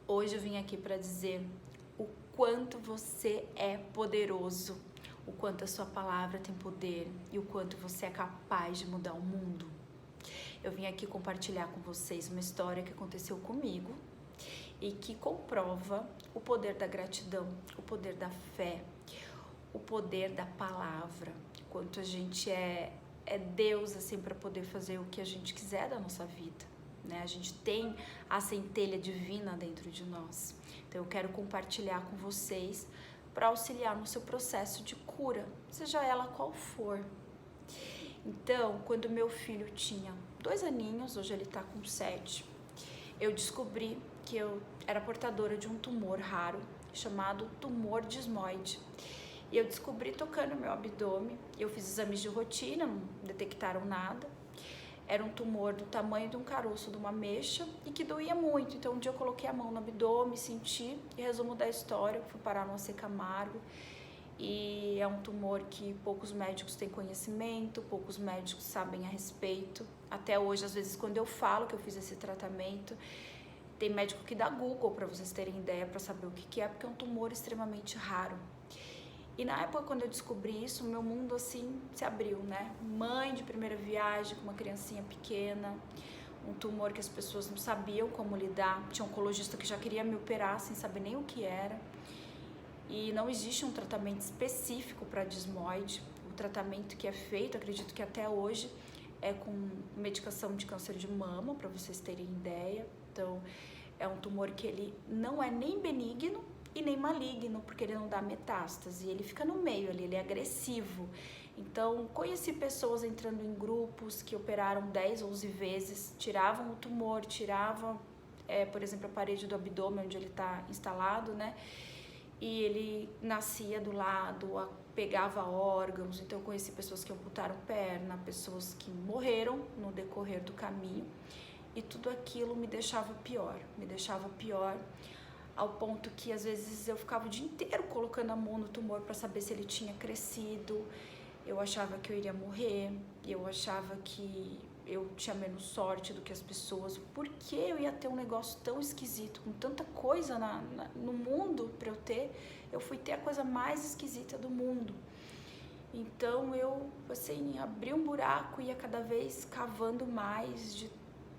Hoje eu vim aqui para dizer o quanto você é poderoso, o quanto a sua palavra tem poder e o quanto você é capaz de mudar o mundo. Eu vim aqui compartilhar com vocês uma história que aconteceu comigo e que comprova o poder da gratidão, o poder da fé, o poder da palavra, quanto a gente é Deus assim para poder fazer o que a gente quiser da nossa vida. Né? A gente tem a centelha divina dentro de nós. Então eu quero compartilhar com vocês para auxiliar no seu processo de cura, seja ela qual for. Então, quando meu filho tinha 2 aninhos, hoje ele está com 7, eu descobri que eu era portadora de um tumor raro chamado tumor dismoide. E eu descobri tocando meu abdômen. Eu fiz exames de rotina, não detectaram nada. Era um tumor do tamanho de um caroço de uma ameixa e que doía muito. Então um dia eu coloquei a mão no abdômen, senti, e resumo da história, fui parar no AC Camargo. E é um tumor que poucos médicos têm conhecimento, poucos médicos sabem a respeito. Até hoje, às vezes, quando eu falo que eu fiz esse tratamento, tem médico que dá Google para vocês terem ideia, para saber o que é, porque é um tumor extremamente raro. E na época, quando eu descobri isso, meu mundo assim se abriu, né? Mãe de primeira viagem com uma criancinha pequena, um tumor que as pessoas não sabiam como lidar. Tinha um oncologista que já queria me operar sem saber nem o que era. E não existe um tratamento específico para dismoide. O tratamento que é feito, acredito que até hoje, é com medicação de câncer de mama, para vocês terem ideia. Então, é um tumor que ele não é nem benigno e nem maligno, porque ele não dá metástase, ele fica no meio ali, ele é agressivo. Então, conheci pessoas entrando em grupos que operaram 10, 11 vezes, tiravam o tumor, tiravam, por exemplo, a parede do abdômen onde ele está instalado, né? E ele nascia do lado, pegava órgãos. Então, eu conheci pessoas que amputaram perna, pessoas que morreram no decorrer do caminho, e tudo aquilo me deixava pior, ao ponto que às vezes eu ficava o dia inteiro colocando a mão no tumor para saber se ele tinha crescido. Eu achava que eu iria morrer, eu achava que eu tinha menos sorte do que as pessoas. Por que eu ia ter um negócio tão esquisito, com tanta coisa no mundo para eu ter? Eu fui ter a coisa mais esquisita do mundo. Então eu, assim, abri um buraco e ia cada vez cavando mais, de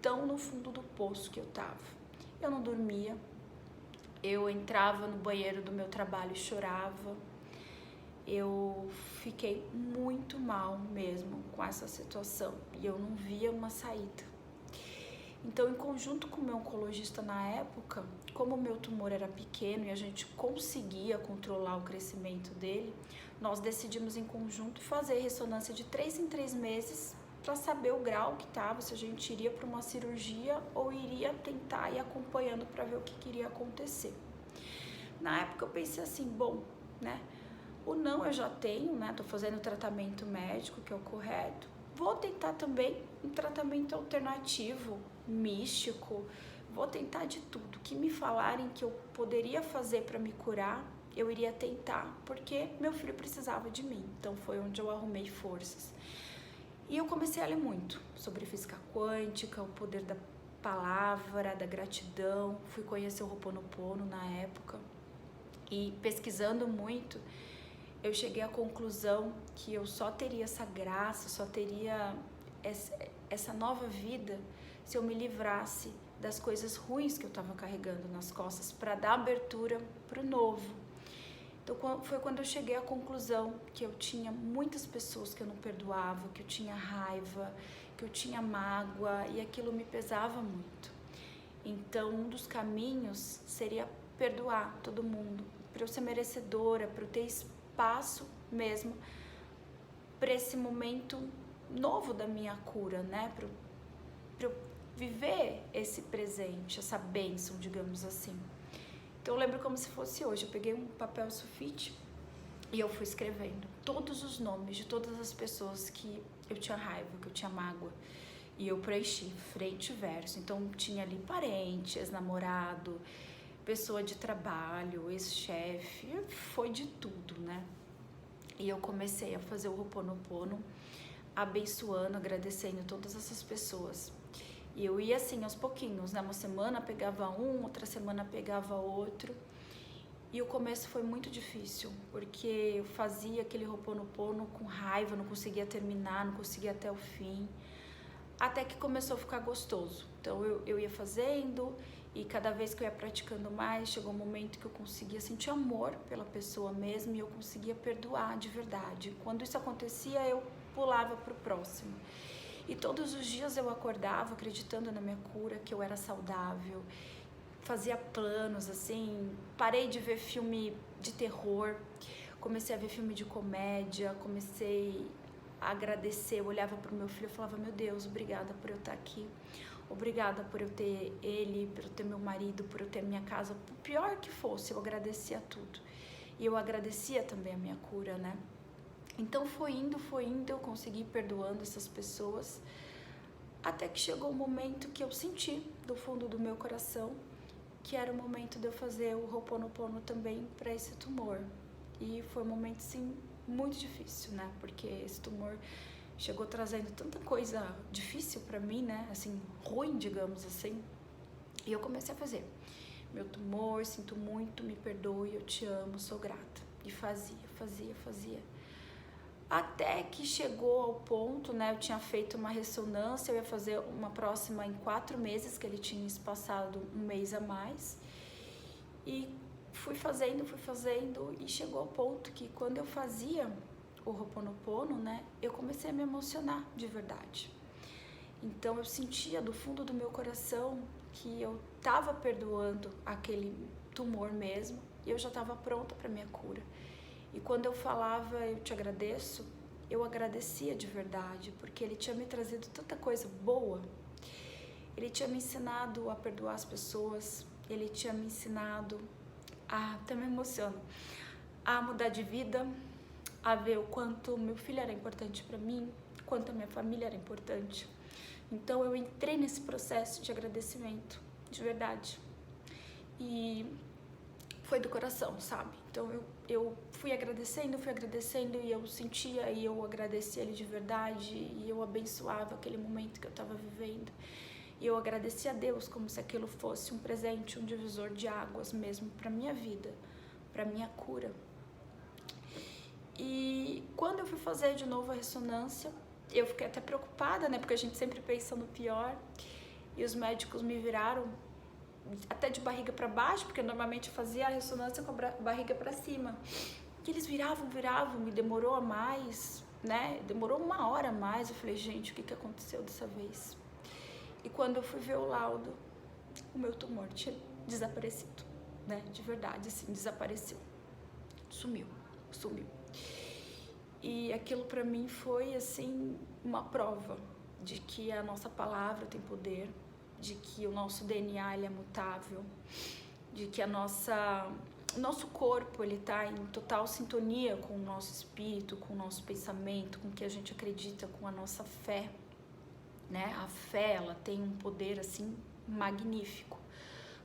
tão no fundo do poço que eu tava. Eu não dormia. Eu entrava no banheiro do meu trabalho e chorava. Eu fiquei muito mal mesmo com essa situação e eu não via uma saída. Então, em conjunto com o meu oncologista na época, como o meu tumor era pequeno e a gente conseguia controlar o crescimento dele, nós decidimos em conjunto fazer ressonância de 3 em 3 meses para saber o grau que estava, se a gente iria para uma cirurgia ou iria tentar ir acompanhando para ver o que iria acontecer. Na época eu pensei assim, bom, né, o não eu já tenho, né, tô fazendo tratamento médico, que é o correto, vou tentar também um tratamento alternativo, místico, vou tentar de tudo, que me falarem que eu poderia fazer para me curar, eu iria tentar, porque meu filho precisava de mim, então foi onde eu arrumei forças. E eu comecei a ler muito sobre física quântica, o poder da palavra, da gratidão. Fui conhecer o Ho'oponopono na época. E pesquisando muito, eu cheguei à conclusão que eu só teria essa graça, só teria essa nova vida se eu me livrasse das coisas ruins que eu estava carregando nas costas para dar abertura para o novo. Então foi quando eu cheguei à conclusão que eu tinha muitas pessoas que eu não perdoava, que eu tinha raiva, que eu tinha mágoa e aquilo me pesava muito. Então um dos caminhos seria perdoar todo mundo, para eu ser merecedora, para eu ter espaço mesmo para esse momento novo da minha cura, né? Para eu viver esse presente, essa bênção, digamos assim. Então eu lembro como se fosse hoje, eu peguei um papel sulfite e eu fui escrevendo todos os nomes de todas as pessoas que eu tinha raiva, que eu tinha mágoa. E eu preenchi frente e verso, então tinha ali parente, ex-namorado, pessoa de trabalho, ex-chefe, foi de tudo, né? E eu comecei a fazer o Ho'oponopono, abençoando, agradecendo todas essas pessoas. E eu ia assim aos pouquinhos, né? Uma semana pegava um, outra semana pegava outro. E o começo foi muito difícil, porque eu fazia aquele Ho'oponopono com raiva, não conseguia terminar, não conseguia até o fim. Até que começou a ficar gostoso. Então eu ia fazendo e cada vez que eu ia praticando mais, chegou um momento que eu conseguia sentir amor pela pessoa mesmo e eu conseguia perdoar de verdade. Quando isso acontecia, eu pulava pro próximo. E todos os dias eu acordava acreditando na minha cura, que eu era saudável, fazia planos, assim, parei de ver filme de terror, comecei a ver filme de comédia, comecei a agradecer, eu olhava pro meu filho e falava, meu Deus, obrigada por eu estar aqui, obrigada por eu ter ele, por eu ter meu marido, por eu ter minha casa, por pior que fosse, eu agradecia tudo. E eu agradecia também a minha cura, né? Então foi indo, eu consegui ir perdoando essas pessoas, até que chegou um momento que eu senti do fundo do meu coração que era o momento de eu fazer o Ho'oponopono também para esse tumor. E foi um momento, sim, muito difícil, né? Porque esse tumor chegou trazendo tanta coisa difícil para mim, né? Assim, ruim, digamos assim. E eu comecei a fazer. Meu tumor, sinto muito, me perdoe, eu te amo, sou grata. E fazia. Até que chegou ao ponto, né? Eu tinha feito uma ressonância, eu ia fazer uma próxima em 4 meses, que ele tinha espaçado um mês a mais. E fui fazendo, e chegou ao ponto que quando eu fazia o Ho'oponopono, né? Eu comecei a me emocionar de verdade. Então eu sentia do fundo do meu coração que eu estava perdoando aquele tumor mesmo e eu já estava pronta para minha cura. E quando eu falava, eu te agradeço, eu agradecia de verdade, porque ele tinha me trazido tanta coisa boa. Ele tinha me ensinado a perdoar as pessoas, ele tinha me ensinado até me emociono, a mudar de vida, a ver o quanto meu filho era importante para mim, quanto a minha família era importante. Então eu entrei nesse processo de agradecimento, de verdade. E foi do coração, sabe? Então eu fui agradecendo e eu sentia e eu agradecia ele de verdade e eu abençoava aquele momento que eu estava vivendo. E eu agradecia a Deus como se aquilo fosse um presente, um divisor de águas mesmo para minha vida, para minha cura. E quando eu fui fazer de novo a ressonância, eu fiquei até preocupada, né? Porque a gente sempre pensa no pior. E os médicos me viraram até de barriga para baixo, porque normalmente eu fazia a ressonância com a barriga para cima. E eles viravam, me demorou a mais, né? Demorou 1 hora a mais. Eu falei, gente, o que aconteceu dessa vez? E quando eu fui ver o laudo, o meu tumor tinha desaparecido, né? De verdade, assim, desapareceu. Sumiu. E aquilo para mim foi, assim, uma prova de que a nossa palavra tem poder, de que o nosso DNA ele é mutável, de que o nosso corpo ele tá em total sintonia com o nosso espírito, com o nosso pensamento, com o que a gente acredita, com a nossa fé, né? A fé, ela tem um poder assim magnífico,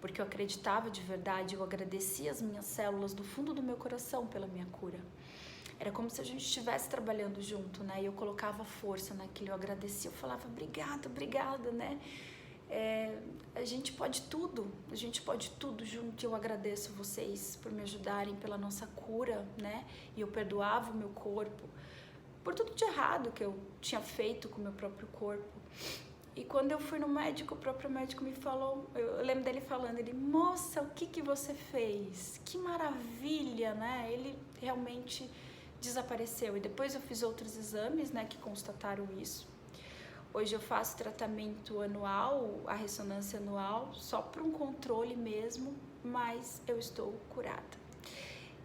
porque eu acreditava de verdade, eu agradecia as minhas células do fundo do meu coração pela minha cura. Era como se a gente estivesse trabalhando junto, né? E eu colocava força naquilo, eu agradecia, eu falava obrigada, né? A gente pode tudo junto. Eu agradeço vocês por me ajudarem pela nossa cura, né? E eu perdoava o meu corpo por tudo de errado que eu tinha feito com o meu próprio corpo. E quando eu fui no médico, o próprio médico me falou, eu lembro dele falando, moça, o que você fez? Que maravilha, né? Ele realmente desapareceu. E depois eu fiz outros exames, né, que constataram isso. Hoje eu faço tratamento anual, a ressonância anual, só para um controle mesmo, mas eu estou curada.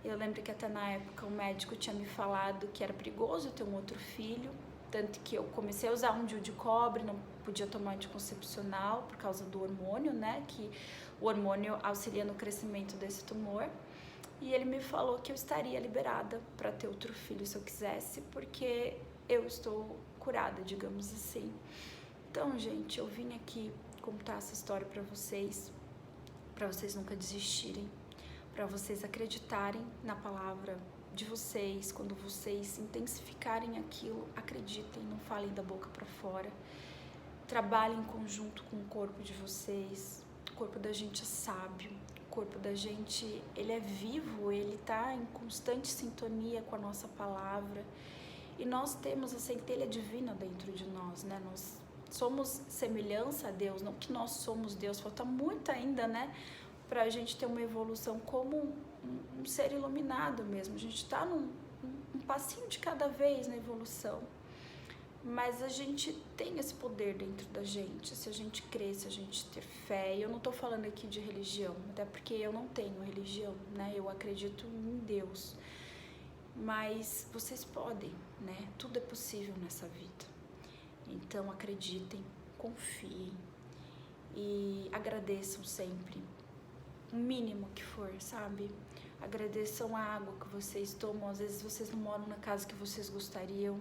Eu lembro que até na época o médico tinha me falado que era perigoso ter um outro filho, tanto que eu comecei a usar um DIU de cobre, não podia tomar anticoncepcional por causa do hormônio, né, que o hormônio auxilia no crescimento desse tumor. E ele me falou que eu estaria liberada para ter outro filho se eu quisesse, porque eu estou curada, digamos assim. Então, gente, eu vim aqui contar essa história para vocês nunca desistirem, para vocês acreditarem na palavra de vocês. Quando vocês intensificarem aquilo, acreditem, não falem da boca para fora. Trabalhem em conjunto com o corpo de vocês. O corpo da gente é sábio. O corpo da gente, ele é vivo, ele tá em constante sintonia com a nossa palavra. E nós temos a centelha divina dentro de nós, né? Nós somos semelhança a Deus, não que nós somos Deus, falta muito ainda, né? Pra gente ter uma evolução como um ser iluminado mesmo. A gente tá num passinho de cada vez na evolução. Mas a gente tem esse poder dentro da gente, se a gente crer, se a gente ter fé. E eu não tô falando aqui de religião, até porque eu não tenho religião, né? Eu acredito em Deus. Mas vocês podem, né? Tudo é possível nessa vida. Então acreditem, confiem e agradeçam sempre. O mínimo que for, sabe? Agradeçam a água que vocês tomam. Às vezes vocês não moram na casa que vocês gostariam.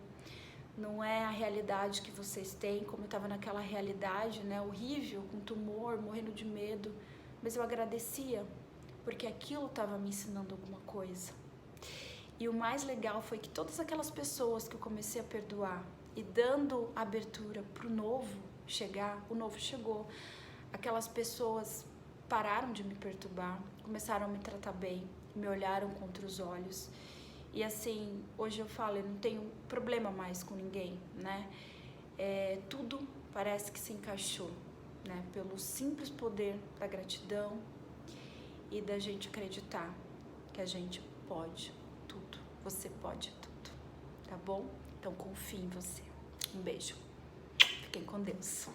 Não é a realidade que vocês têm, como eu estava naquela realidade, né, horrível, com tumor, morrendo de medo, mas eu agradecia, porque aquilo estava me ensinando alguma coisa. E o mais legal foi que todas aquelas pessoas que eu comecei a perdoar e dando abertura para o novo chegar, o novo chegou. Aquelas pessoas pararam de me perturbar, começaram a me tratar bem, me olharam com outros olhos. E assim, hoje eu falo, eu não tenho problema mais com ninguém, né? Tudo parece que se encaixou, né? Pelo simples poder da gratidão e da gente acreditar que a gente pode tudo. Você pode tudo, tá bom? Então confie em você. Um beijo. Fiquem com Deus.